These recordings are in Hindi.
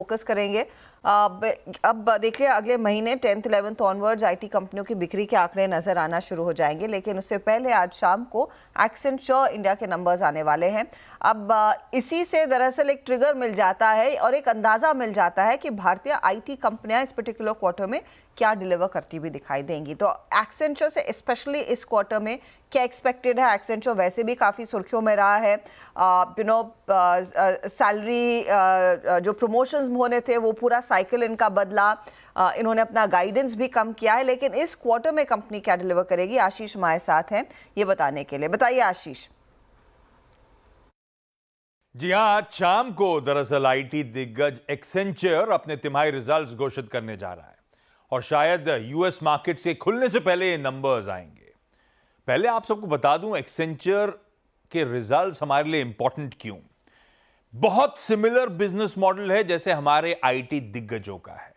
फोकस करेंगे। अब देखिए अगले महीने 10th 11th ऑनवर्ड्स आईटी कंपनियों की बिक्री के आंकड़े नजर आना शुरू हो जाएंगे, लेकिन उससे पहले आज शाम को एक्सेंचर इंडिया के नंबर्स आने वाले हैं। अब इसी से दरअसल एक ट्रिगर मिल जाता है और एक अंदाजा मिल जाता है कि भारतीय आईटी कंपनियां इस पर्टिकुलर क्वार्टर में क्या डिलीवर करती हुई दिखाई देंगी। तो एक्सेंचर से स्पेशली इस क्वार्टर में क्या एक्सपेक्टेड है? एक्सेंचर वैसे भी काफ़ी सुर्खियों में रहा है। सैलरी जो प्रमोशंस होने थे वो पूरा साइकिल इनका बदला, इन्होंने अपना गाइडेंस भी कम किया है, लेकिन इस क्वार्टर में कंपनी क्या डिलीवर करेगी? आशीष हमारे साथ हैं ये बताने के लिए। बताइए आशीष। जी हां, आज शाम को दरअसल आईटी दिग्गज एक्सेंचर अपने तिमाही रिजल्ट्स घोषित करने जा रहा है और शायद यूएस मार्केट से खुलने से पहले ये नंबर्स आएंगे। पहले आप सबको बता दूं एक्सेंचर के रिजल्ट्स हमारे लिए इंपॉर्टेंट क्यों। बहुत सिमिलर बिजनेस मॉडल है जैसे हमारे आईटी दिग्गजों का है।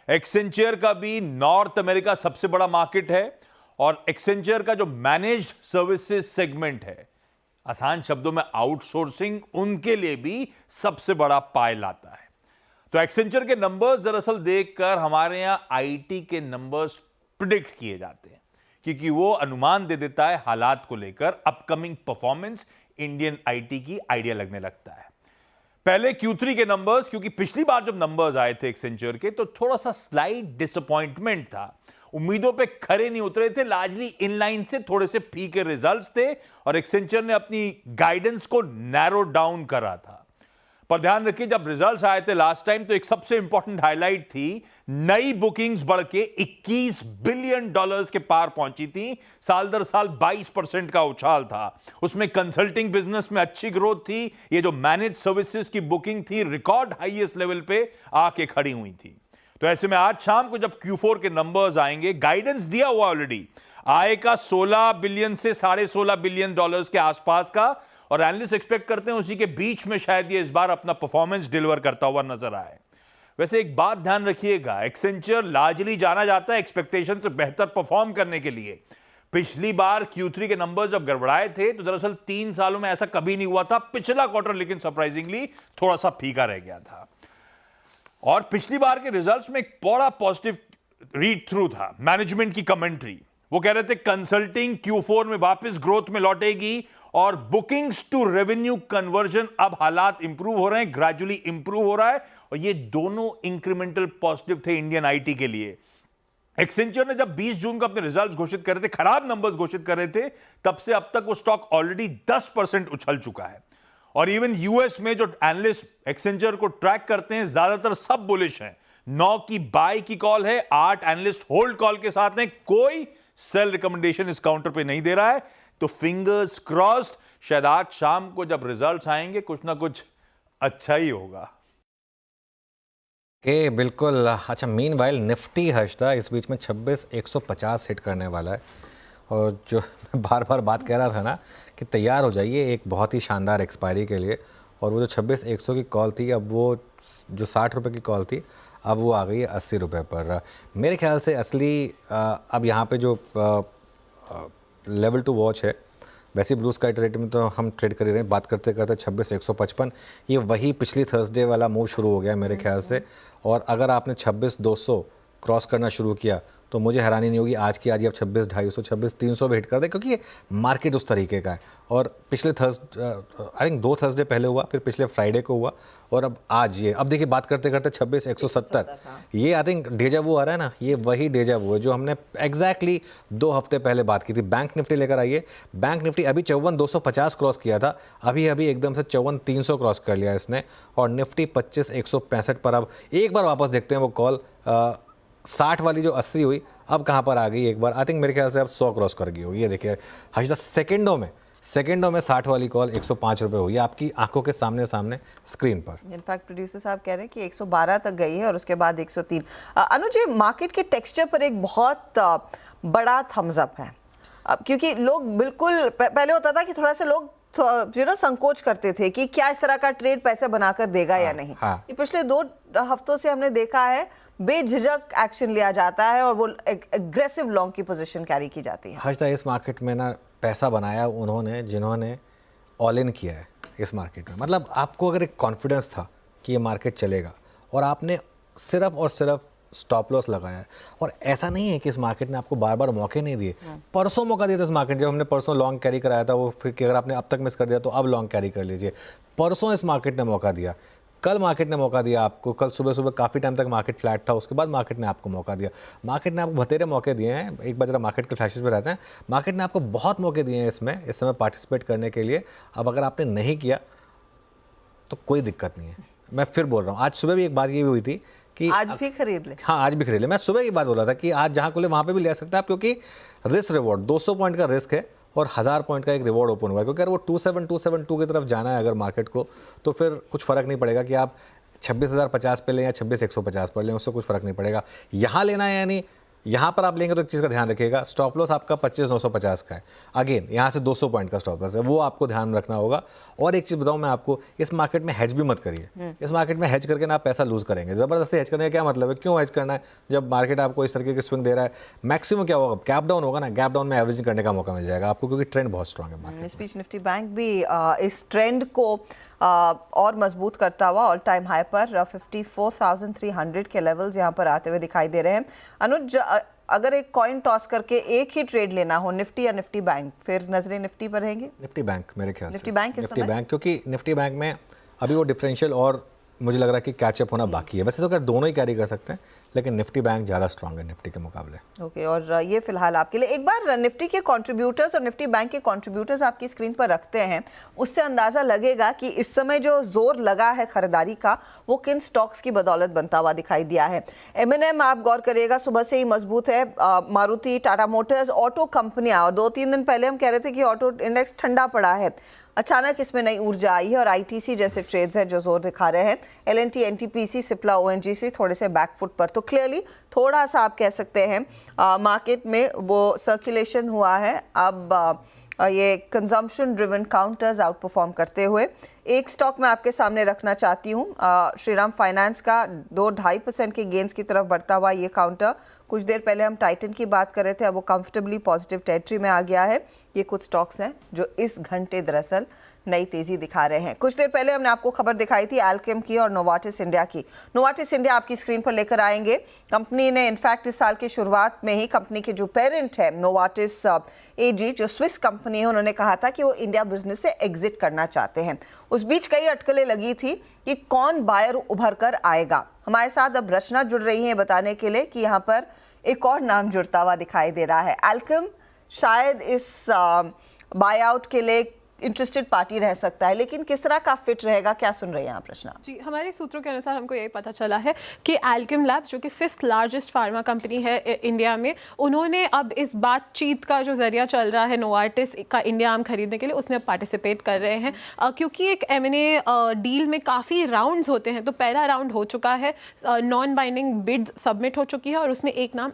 एक्सेंचर का भी नॉर्थ अमेरिका सबसे बड़ा मार्केट है और एक्सेंचर का जो मैनेज्ड सर्विसेज सेगमेंट है, आसान शब्दों में आउटसोर्सिंग, उनके लिए भी सबसे बड़ा पाय लाता है। तो एक्सेंचर के नंबर्स दरअसल देखकर हमारे यहां आईटी के नंबर्स प्रिडिक्ट किए जाते हैं, क्योंकि वो अनुमान दे देता है हालात को लेकर। अपकमिंग परफॉर्मेंस इंडियन आईटी की आइडिया लगने लगता है। पहले Q3 के नंबर्स, क्योंकि पिछली बार जब नंबर्स आए थे एक्सेंचर के तो थोड़ा सा स्लाइट डिसअपॉइंटमेंट था, उम्मीदों पे खरे नहीं उतरे थे, लार्जली इनलाइन से थोड़े से फीके रिजल्ट्स थे और एक्सेंचर ने अपनी गाइडेंस को नैरो डाउन करा था। पर ध्यान रखिए, जब रिजल्ट्स आए थे लास्ट टाइम तो एक सबसे इंपॉर्टेंट हाईलाइट थी, नई बुकिंग्स बढ़ के $21 बिलियन के पार पहुंची थी। साल दर साल 22% का उछाल था। उसमें कंसल्टिंग बिजनेस में अच्छी ग्रोथ थी। ये जो मैनेज सर्विसेज की बुकिंग थी रिकॉर्ड हाईएस्ट लेवल पे आके खड़ी हुई थी। तो ऐसे में आज शाम को जब Q4 के नंबर्स आएंगे, गाइडेंस दिया हुआ ऑलरेडी आय का 16 बिलियन से $16.5 बिलियन के आसपास का, और एनालिस्ट एक्सपेक्ट करते हैं उसी के बीच में शायद ये इस बार अपना परफॉर्मेंस डिलीवर करता हुआ नजर आए। वैसे एक बात ध्यान रखिएगा, एक्सेंचर लार्जली जाना जाता है एक्सपेक्टेशन से बेहतर परफॉर्म करने के लिए। पिछली बार Q3 के नंबर्स जब गड़बड़ाए थे तो दरअसल 3 सालों में ऐसा कभी नहीं हुआ था। पिछला क्वार्टर लेकिन सरप्राइजिंगली थोड़ा सा फीका रह गया था और पिछली बार के रिजल्ट्स में एक बड़ा पॉजिटिव रीड थ्रू था मैनेजमेंट की कमेंट्री। वो कह रहे थे कंसल्टिंग Q4 में वापस ग्रोथ में लौटेगी और बुकिंग्स टू रेवेन्यू कन्वर्जन अब हालात इंप्रूव हो रहे हैं, ग्रेजुअली इंप्रूव हो रहा है, और ये दोनों इंक्रीमेंटल पॉजिटिव थे इंडियन आईटी के लिए। एक्सेंचर ने जब 20 जून को अपने रिजल्ट्स घोषित कर रहे थे, खराब नंबर्स घोषित कर रहे थे, तब से अब तक वो स्टॉक ऑलरेडी 10% उछल चुका है। और इवन यूएस में जो एनालिस्ट एक्सेंचर को ट्रैक करते हैं ज्यादातर सब बुलिश हैं। 9 की बाय की कॉल है, 8 एनालिस्ट होल्ड कॉल के साथ हैं, कोई सेल रिकमेंडेशन इस काउंटर पे नहीं दे रहा है। तो फिंगर्स क्रॉस्ड, शायद आज शाम को जब रिजल्ट्स आएंगे कुछ ना कुछ अच्छा ही होगा। बिल्कुल। अच्छा, मीनवाइल निफ्टी हर्षदा इस बीच में 26,150 हिट करने वाला है और जो मैं बार बार बात कह रहा था ना कि तैयार हो जाइए एक बहुत ही शानदार एक्सपायरी के लिए, और वो जो 26,100 की कॉल थी, अब वो जो 60 रुपये की कॉल थी अब वो आ गई है 80 रुपये पर। मेरे ख्याल से असली अब यहाँ पे जो लेवल टू वॉच है, वैसे ब्लू स्काई रेट में तो हम ट्रेड कर ही रहे हैं, बात करते करते 26,155, ये वही पिछली थर्सडे वाला मूव शुरू हो गया मेरे ख्याल से। और अगर आपने 26,200 क्रॉस करना शुरू किया तो मुझे हैरानी नहीं होगी आज की आज ही आप 26,250, 26,300 भी हिट कर दे, क्योंकि ये मार्केट उस तरीके का है। और पिछले आई थिंक 2 थर्सडे पहले हुआ, फिर पिछले फ्राइडे को हुआ, और अब आज ये, अब देखिए बात करते करते 26,170, ये आई थिंक डेजा वू आ रहा है ना, ये वही डेजा वू है जो हमने एग्जैक्टली 2 हफ्ते पहले बात की थी। बैंक निफ्टी लेकर आइए, बैंक निफ्टी अभी 54,250 क्रॉस किया था, अभी एकदम से 54,300 क्रॉस कर लिया इसने, और निफ्टी 25,165 पर। अब एक बार वापस देखते हैं वो कॉल 60 वाली जो 80 हुई अब कहाँ पर आ गई एक बार, आई थिंक मेरे ख्याल से अब 100 क्रॉस कर गई होगी। ये देखिए हर्षदा, सेकंडों में 60 वाली कॉल 105 रुपये हुई आपकी आंखों के सामने स्क्रीन पर। इनफैक्ट प्रोड्यूसर साहब कह रहे हैं कि 112 तक गई है और उसके बाद 103। अनुज, मार्केट के टेक्सचर पर एक बहुत बड़ा थम्स अप है, अब क्योंकि लोग बिल्कुल पहले होता था कि थोड़ा सा लोग संकोच करते थे कि क्या इस तरह का ट्रेड पैसे बनाकर देगा या नहीं। ये पिछले 2 हफ्तों से हमने देखा है बेझिझक एक्शन लिया जाता है और वो एग्रेसिव लॉन्ग की पोजीशन कैरी की जाती है। हर्षदा, इस मार्केट में ना पैसा बनाया उन्होंने जिन्होंने ऑल इन किया है इस मार्केट में। मतलब आपको अगर एक कॉन्फिडेंस था कि ये मार्केट चलेगा और आपने सिर्फ और सिर्फ स्टॉप लॉस लगाया है। और ऐसा नहीं है कि इस मार्केट ने आपको बार बार मौके नहीं दिए, परसों मौका दिया था इस मार्केट, जब हमने परसों लॉन्ग कैरी कराया था वो, फिर कि अगर आपने अब तक मिस कर दिया तो अब लॉन्ग कैरी कर लीजिए। परसों इस मार्केट ने मौका दिया, कल मार्केट ने मौका दिया आपको, कल सुबह सुबह काफ़ी टाइम तक मार्केट फ्लैट था, उसके बाद मार्केट ने आपको मौका दिया। मार्केट ने आपको बतेरे मौके दिए हैं, एक बार जरा मार्केट के फ्लैशेस पे रहते हैं, मार्केट ने आपको बहुत मौके दिए हैं इसमें इस समय पार्टिसिपेट करने के लिए। अब अगर आपने नहीं किया तो कोई दिक्कत नहीं है। मैं फिर बोल रहा हूँ, आज सुबह भी एक बात ये भी हुई थी कि आज भी खरीद ले। हाँ, आज भी खरीद ले। मैं सुबह की बात बोल रहा था कि आज जहाँ खुले वहाँ पे भी ले सकते हैं आप, क्योंकि रिस्क रिवॉर्ड 200 पॉइंट का रिस्क है और 1000 पॉइंट का एक रिवॉर्ड ओपन हुआ है। क्योंकि अगर वो 27272 की तरफ जाना है अगर मार्केट को, तो फिर कुछ फ़र्क नहीं पड़ेगा कि आप 26,050 पे लें या 26,150 पर लें, उससे कुछ फ़र्क नहीं पड़ेगा। यहाँ लेना है यानी यहाँ पर आप लेंगे तो एक चीज़ का ध्यान रखिएगा, स्टॉप लॉस आपका 25,950 का है। अगेन यहाँ से 200 पॉइंट का स्टॉप लॉस है, वो आपको ध्यान रखना होगा। और एक चीज़ बताऊँ मैं आपको, इस मार्केट में हेज भी मत करिए। इस मार्केट में हेज करके ना आप पैसा लूज़ करेंगे। ज़बरदस्ती हेज करने का क्या मतलब है, क्यों हेज करना है जब मार्केट आपको इस तरीके की स्विंग दे रहा है। मैक्सिमम क्या होगा, गैप डाउन होगा ना, गैप डाउन में एवरेजिंग करने का मौका मिल जाएगा आपको, क्योंकि ट्रेंड बहुत स्ट्रांग है मार्केट। इस बीच निफ्टी बैंक भी इस ट्रेंड को और मजबूत करता हुआ ऑल टाइम हाई पर 54,300 के लेवल्स यहाँ पर आते हुए दिखाई दे रहे हैं। अनुज, अगर एक कॉइन टॉस करके एक ही ट्रेड लेना हो, निफ्टी या निफ्टी बैंक, फिर नजरें निफ्टी पर रहेंगी? निफ्टी बैंक मेरे ख्याल से। निफ्टी बैंक निफ्टी बैंक, क्योंकि निफ्टी बैंक में अभी वो डिफरेंशियल और मुझे लग रहा है कि कैचअप होना बाकी है। वैसे तो अगर दोनों ही कैरी कर सकते हैं, लेकिन निफ्टी बैंक ज़्यादा स्ट्रांग है निफ्टी के मुकाबले। ओके, और ये फिलहाल आपके लिए एक बार निफ्टी के कंट्रीब्यूटर्स और निफ्टी बैंक के कंट्रीब्यूटर्स आपकी स्क्रीन पर रखते हैं, उससे अंदाजा लगेगा कि इस समय जो जोर लगा है खरीदारी का वो किन स्टॉक्स की बदौलत बनता हुआ दिखाई दिया है। M&M आप गौर करिएगा, सुबह से ही मजबूत है। मारुति, टाटा मोटर्स, ऑटो कंपनियां, और 2-3 दिन पहले हम कह रहे थे कि ऑटो इंडेक्स ठंडा पड़ा है, अचानक इसमें नई ऊर्जा आई है और ITC जैसे ट्रेड्स हैं जो जोर दिखा रहे हैं। LNT, NTPC, सिप्ला, ONGC थोड़े से बैकफुट पर। तो क्लियरली थोड़ा सा आप कह सकते हैं मार्केट में वो सर्कुलेशन हुआ है। अब ये consumption driven counters out perform करते हुए एक स्टॉक मैं आपके सामने रखना चाहती हूँ, श्रीराम फाइनेंस का 2-2.5% के गेंस की तरफ बढ़ता हुआ ये काउंटर। कुछ देर पहले हम टाइटन की बात कर रहे थे, अब वो कंफर्टेबली पॉजिटिव टेरिटरी में आ गया है। ये कुछ स्टॉक्स हैं जो इस घंटे दरअसल नई तेजी दिखा रहे हैं। कुछ देर पहले हमने आपको खबर दिखाई थी अल्केम की और नोवार्टिस इंडिया की। नोवार्टिस इंडिया आपकी स्क्रीन पर लेकर आएंगे। कंपनी ने इनफैक्ट इस साल की शुरुआत में ही कंपनी के जो पेरेंट है नोवार्टिस AG, जो स्विस कंपनी है, उन्होंने कहा था कि वो इंडिया बिजनेस से एग्जिट करना चाहते हैं। उस बीच कई अटकलें लगी थी कि कौन बायर उभर कर आएगा। हमारे साथ अब रचना जुड़ रही है बताने के लिए कि यहाँ पर एक और नाम जुड़ता हुआ दिखाई दे रहा है। अल्केम शायद इस बाय आउट के लिए इंटरेस्टेड पार्टी रह सकता है, लेकिन किस तरह का फिट रहेगा, क्या सुन रहे हैं आप प्रश्न? जी, हमारे सूत्रों के अनुसार हमको यही पता चला है कि अल्केम लैब्स, जो कि 5th लार्जेस्ट फार्मा कंपनी है इंडिया में, उन्होंने अब इस बातचीत का जो जरिया चल रहा है नोवार्टिस का इंडिया आर्म खरीदने के लिए, उसमें पार्टिसिपेट कर रहे हैं। क्योंकि एक M&A डील में काफ़ी राउंड्स होते हैं, तो पहला राउंड हो चुका है, नॉन बाइंडिंग बिड्स सबमिट हो चुकी है और उसमें एक नाम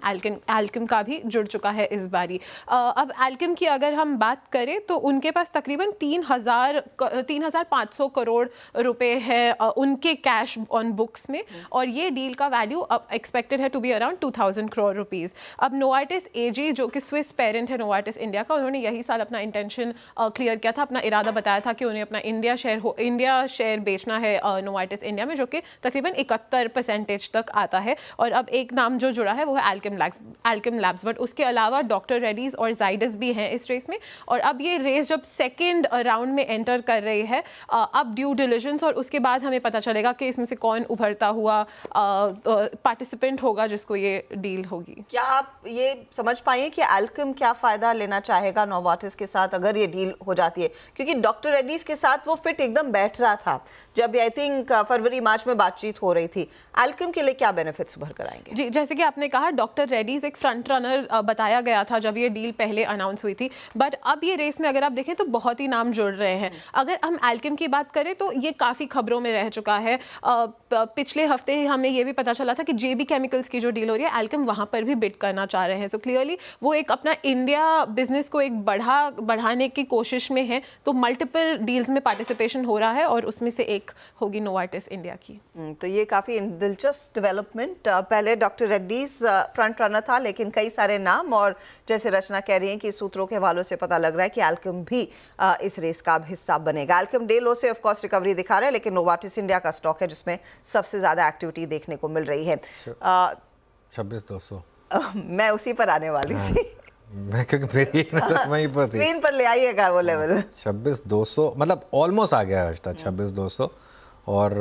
अल्केम का भी जुड़ चुका है इस बारी। अब अल्केम की अगर हम बात करें तो उनके पास तकरीबन 3,500 करोड़ रुपए है उनके कैश ऑन बुक्स में, और ये डील का वैल्यू एक्सपेक्टेड है to be around 2,000 crore rupees. अब नोवार्टिस AG, जो कि स्विस पेरेंट है नोवार्टिस इंडिया का, उन्होंने यही साल अपना इंटेंशन क्लियर किया था, अपना इरादा बताया था कि उन्हें अपना इंडिया शेयर बेचना है नोवार्टिस इंडिया में, जो कि तकरीबन 71% तक आता है। और अब एक नाम जो जुड़ा है वो है अल्केम लैब्स, बट उसके अलावा डॉक्टर रेड्डीज और जाइडस भी हैं इस रेस में। और अब ये रेस जब सेकेंड राउंड में एंटर कर रही है, अब ड्यू डिलिजेंस और उसके बाद हमें पता चलेगा कि इसमें से कौन उभरता हुआ पार्टिसिपेंट होगा जिसको ये डील होगी। क्या आप ये समझ पाइए कि अल्केम क्या फायदा लेना चाहेगा नोवार्टिस के साथ अगर ये डील हो जाती है? क्योंकि डॉक्टर रेड्डीज के साथ वो फिट एकदम बैठ रहा था जब आई थिंक फरवरी-मार्च में बातचीत हो रही थी। अल्केम के लिए क्या बेनिफिट्स उभर कर आएंगे? जी, जैसे कि आपने कहा, डॉक्टर रेड्डीज एक फ्रंट रनर बताया गया था जब ये डील पहले अनाउंस हुई थी, बट अब ये रेस में अगर आप देखें तो बहुत ही नाम जुड़ रहे हैं। अगर हम अल्केम की बात करें तो ये काफ़ी खबरों में रह चुका है। पिछले हफ्ते ही हमें ये भी पता चला था कि JB केमिकल्स की जो डील हो रही है, अल्केम वहाँ पर भी बिड करना चाह रहे हैं। सो क्लियरली वो एक अपना इंडिया बिजनेस को एक बढ़ाने की कोशिश में है। तो मल्टीपल डील्स में पार्टिसिपेशन हो रहा है और उसमें से एक होगी नोवार्टिस इंडिया की। तो ये काफ़ी दिलचस्प डेवलपमेंट। पहले डॉक्टर रेड्डीज फ्रंट रनर था, लेकिन कई सारे नाम, और जैसे रचना कह रही हैं कि सूत्रों के हवालों से पता लग रहा है कि अल्केम भी इस रेस का अब हिस्सा बनेगा। अल्केम डे लो से ऑफ कोर्स रिकवरी दिखा रहा है, लेकिन नोवार्टिस इंडिया का स्टॉक है जिसमें सबसे ज्यादा एक्टिविटी देखने को मिल रही है। 26,200 मैं उसी पर आने वाली थी। मैं, क्योंकि मेरी एक नजर वहीं पर थी। स्क्रीन पर ले आइएगा वो लेवल। 26,200 मतलब ऑलमोस्ट आ गया है हर्षदा, 26,200। और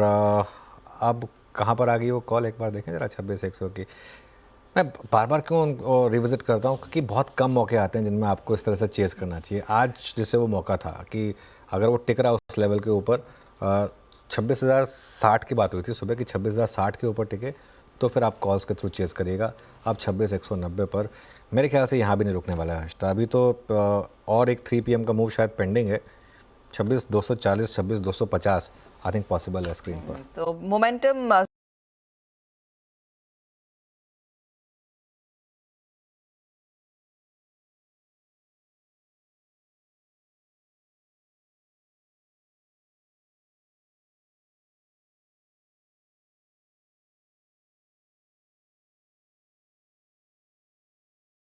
अब कहाँ पर आ गई वो कॉल, एक बार देखें जरा 26,100 की। मैं बार बार क्यों रिविजिट करता हूँ, क्योंकि बहुत कम मौके आते हैं जिनमें आपको इस तरह से चेस करना चाहिए। आज जैसे वो मौका था कि अगर वो टिक रहा उस लेवल के ऊपर, 26,060 की बात हुई थी सुबह की, 26,060 के ऊपर टिके तो फिर आप कॉल्स के थ्रू चेस करिएगा। अब 26,190 पर मेरे ख्याल से यहाँ भी नहीं रुकने वाला है हर्षदा। अभी तो और एक 3 PM का मूव शायद पेंडिंग है। 26,240, 26,250 आई थिंक पॉसिबल है स्क्रीन पर। तो मोमेंटम